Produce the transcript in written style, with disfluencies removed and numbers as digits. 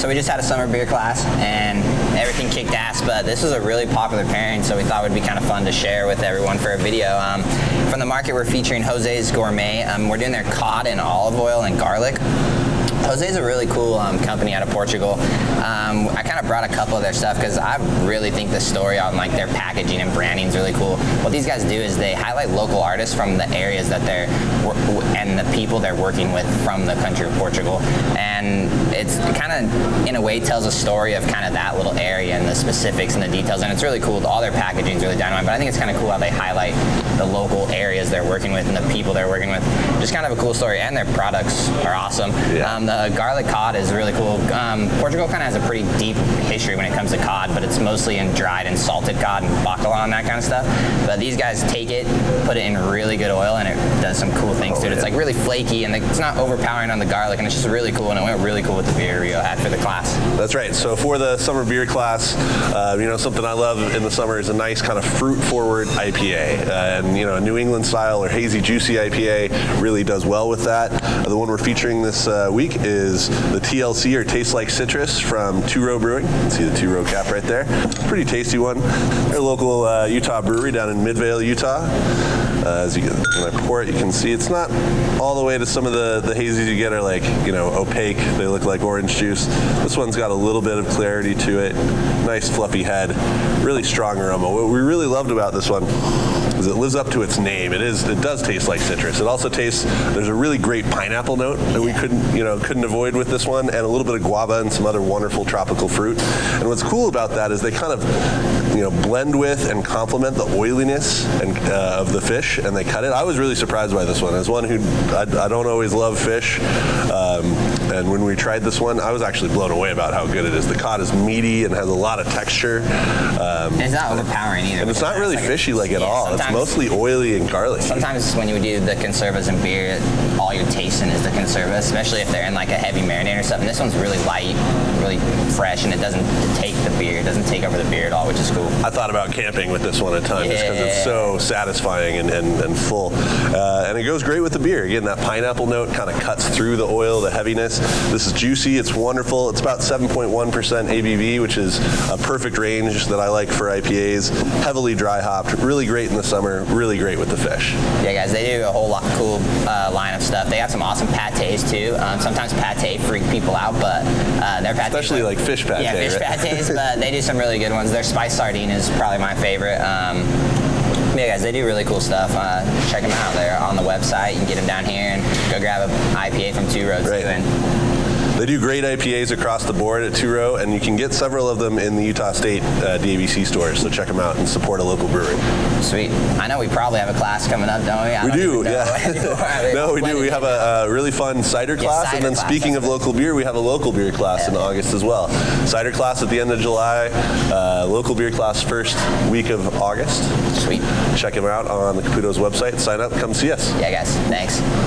So we just had a summer beer class, and everything kicked ass, but this was a really popular pairing, so we thought it would be kind of fun to share with everyone for a video. From the market, we're featuring Jose's Gourmet. We're doing their cod and olive oil and garlic. Jose's a really cool company out of Portugal. I kind of brought a couple of their stuff because I really think the story on like their packaging and branding is really cool. What these guys do is they highlight local artists from the areas that they're and the people they're working with from the country of Portugal, and it's kind of in a way tells a story of kind of that little area and the specifics and the details, and it's really cool. All their packaging is really dynamite, but I think it's kind of cool how they highlight the local areas they're working with and the people they're working with. Just kind of a cool story, and their products are awesome. Yeah. The garlic cod is really cool. Portugal kind of has a pretty deep history when it comes to cod, but it's mostly in dried and salted cod and bacala and that kind of stuff. But these guys take it, put it in really good oil, and it does some cool things to it. It's like really flaky, and it's not overpowering on the garlic, and it's just really cool, and it went really cool with the beer Rio had for the class. That's right. So for the summer beer class, something I love in the summer is a nice kind of fruit-forward IPA. And, a New England style or hazy, juicy IPA really does well with that. The one we're featuring this week is the TLC, or Taste Like Citrus, from Two Row Brewing. You can see the 2 row cap right there. Pretty tasty one. They're a local Utah brewery down in Midvale, Utah. When I pour it, you can see it's not all the way to some of the hazies you get are like, opaque. They look like orange juice. This one's got a little bit of clarity to it. Nice fluffy head. Really strong aroma. What we really loved about this one is it lives up to its name. It does taste like citrus. It also tastes, there's a really great pineapple note that we couldn't avoid with this one, and a little bit of guava and some other wonderful tropical fruit. And what's cool about that is they kind of blend with and complement the oiliness of the fish, and they cut it. I was really surprised by this one. As one who I don't always love fish, and when we tried this one, I was actually blown away about how good it is. The cod is meaty and has a lot of texture. And it's not overpowering either. And it's not really fishy at all. It's mostly oily and garlicky. Sometimes when you do the conservas in beer, all you're tasting is the conserva, especially if they're in like a heavy marinade or something. This one's really light, really fresh, and it doesn't take the beer. It doesn't take over the beer at all, which is cool. I thought about camping with this one at times just because it's so satisfying and full. And it goes great with the beer. Again, that pineapple note kind of cuts through the oil, the heaviness. This is juicy. It's wonderful. It's about 7.1% ABV, which is a perfect range that I like for IPAs. Heavily dry hopped. Really great in the summer. Really great with the fish. Yeah, guys, they do a whole lot cool line of stuff. They have some awesome pâtés too. Sometimes pâté freak people out, but their pâtés, especially like fish pâté. Yeah, fish pâtés, but they do some really good ones. Their spiced sardine is probably my favorite. Yeah, guys, they do really cool stuff. Check them out. They're on the website. You can get them down here and go grab an IPA from 2 Row too. And they do great IPAs across the board at 2 Row, and you can get several of them in the Utah State DABC stores, so check them out and support a local brewery. Sweet. I know we probably have a class coming up, don't we? We do, yeah. No, we do. We have a really fun cider class, cider and then class, speaking of local beer, we have a local beer class in August as well. Cider class at the end of July, local beer class first week of August. Sweet. Check them out on the Caputo's website. Sign up, come see us. Yeah, guys. Thanks.